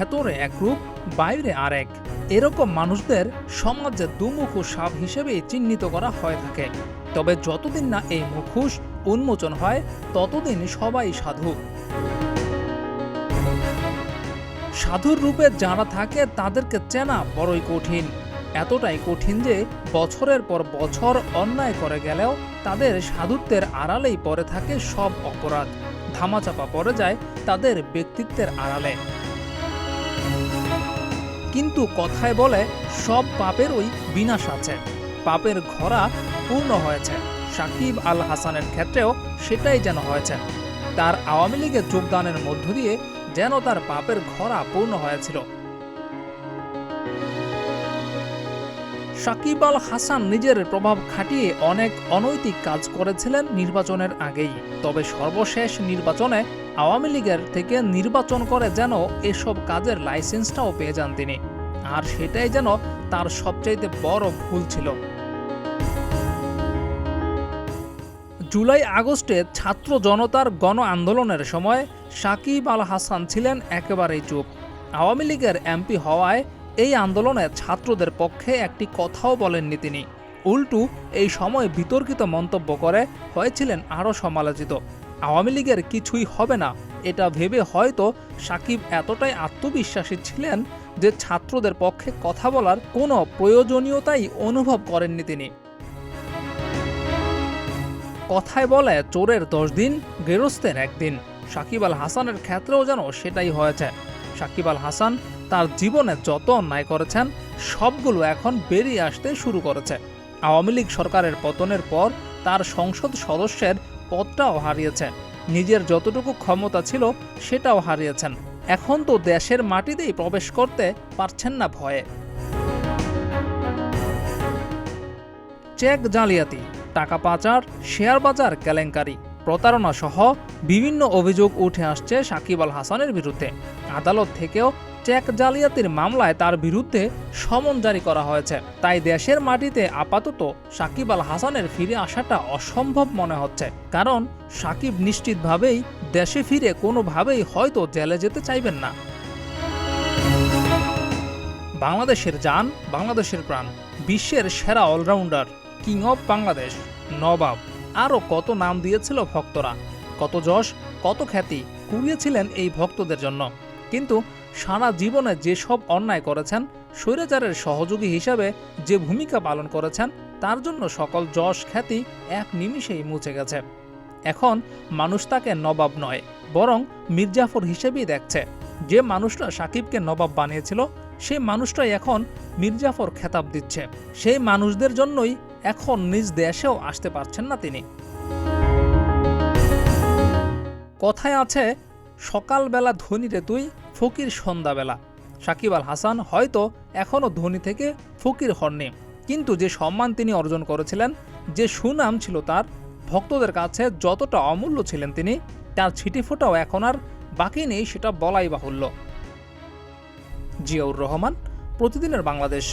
ভেতরে একরূপ, বাইরে আরেক। এরকম মানুষদের সমাজে দুমুখো সাপ হিসেবে চিহ্নিত করা হয়ে থাকে। তবে যতদিন না এই মুখোশ উন্মোচন হয় ততদিন সবাই সাধু। সাধুর রূপে যারা থাকে তাদেরকে চেনা বড়ই কঠিন। এতটাই কঠিন যে বছরের পর বছর অন্যায় করে গেলেও তাদের সাধুত্বের আড়ালেই পড়ে থাকে সব অপরাধ, ধামাচাপা পড়ে যায় তাদের ব্যক্তিত্বের আড়ালে। কিন্তু কথায় বলে সব পাপেরই বিনাশ আছে, পাপের ঘোড়া পূর্ণ হয়েছে। সাকিব আল হাসানের ক্ষেত্রেও সেটাই যেন হয়েছে। তার আওয়ামী লীগে যোগদানের মধ্য দিয়ে যেন তার পাপের ঘোড়া পূর্ণ হয়েছিল। সাকিব আল হাসান নিজের প্রভাব খাটিয়ে অনেক অনৈতিক কাজ করেছিলেন নির্বাচনের আগেই। তবে সর্বশেষ নির্বাচনে আওয়ামী লীগের থেকে নির্বাচন করে যেন এসব কাজের লাইসেন্সটাও পেয়ে যান তিনি। আর সেটাই যেন তার সবচাইতে বড় ভুল ছিল। জুলাই আগস্টে ছাত্র জনতার গণ আন্দোলনের সময় সাকিব আল হাসান ছিলেন একেবারেই চুপ। আওয়ামী লীগের এমপি হওয়ায় এই আন্দোলনে ছাত্রদের পক্ষে একটি কথাও বলেননি তিনি। উল্টু এই সময় বিতর্কিত মন্তব্য করে হয়েছিলেন আরও সমালোচিত। আওয়ামী লীগের কিছুই হবে না এটা ভেবে হয়তো সাকিব এতটাই আত্মবিশ্বাসী ছিলেন যে ছাত্রদের পক্ষে কথা বলার কোনো প্রয়োজনীয়তাই অনুভব করেননি তিনি। কথায় বলে চোরের 10 দিন, গেরস্তের 1 দিন। সাকিব আল হাসানের ক্ষেত্রেও যেন সেটাই হয়েছে। সাকিব আল হাসান তার জীবনে যত অন্যায় করেছেন সবগুলো এখন বেরিয়ে আসতে শুরু করেছে। আওয়ামী লীগ সরকারের পতনের পর তার সংসদ সদস্যের পদটাও হারিয়েছে, নিজের যতটুকু ক্ষমতা ছিল সেটাও হারিয়েছেন। এখন তো দেশের মাটিতেই প্রবেশ করতে পারছেন না ভয়ে। চেক জালিয়াতি, টাকা পাচার, শেয়ার বাজার কেলেঙ্কারি, প্রতারণা সহ বিভিন্ন অভিযোগ উঠে আসছে সাকিব আল হাসানের বিরুদ্ধে। আদালত থেকেও চেক জালিয়াতির মামলায় তার বিরুদ্ধে সমন জারি করা হয়েছে। তাই দেশের মাটিতে আপাতত সাকিব আল হাসানের ফিরে আসাটা অসম্ভব মনে হচ্ছে, কারণ সাকিব নিশ্চিতভাবেই দেশে ফিরে কোনোভাবেই হয়তো জেলে যেতে চাইবেন না। বাংলাদেশের জান, বাংলাদেশের প্রাণ, বিশ্বের সেরা অলরাউন্ডার, কিং অফ বাংলাদেশ, নবাব, আরও কত নাম দিয়েছিল ভক্তরা। কত যশ, কত খ্যাতি কুড়িয়েছিলেন এই ভক্তদের জন্য। কিন্তু সারা জীবনে যেসব অন্যায় করেছেন, স্বৈরাচারের সহযোগী হিসাবে যে ভূমিকা পালন করেছেন, তার জন্য সকল যশ খ্যাতি এক নিমিষেই মুছে গেছে। এখন মানুষ তাকে নবাব নয়, বরং মির্জাফর হিসেবেই দেখছে। যে মানুষটা সাকিবকে নবাব বানিয়েছিল সেই মানুষটাই এখন মির্জাফর খেতাব দিচ্ছে। সেই মানুষদের জন্যই এখন নিজ দেশেও আসতে পারছেন না তিনি। কথায় আছে, সকালবেলা ধনী রে তুই, ফকির সন্ধ্যাবেলা। সাকিব আল হাসান হয়তো এখনও ধনী থেকে ফকির হননি, কিন্তু যে সম্মান তিনি অর্জন করেছিলেন, যে সুনাম ছিল তার, ভক্তদের কাছে যতটা অমূল্য ছিলেন তিনি, তার ছিটিফোঁটাও এখন আর বাকি নেই সেটা বলাই বাহুল্য। জিয়াউর রহমান, প্রতিদিনের বাংলাদেশ।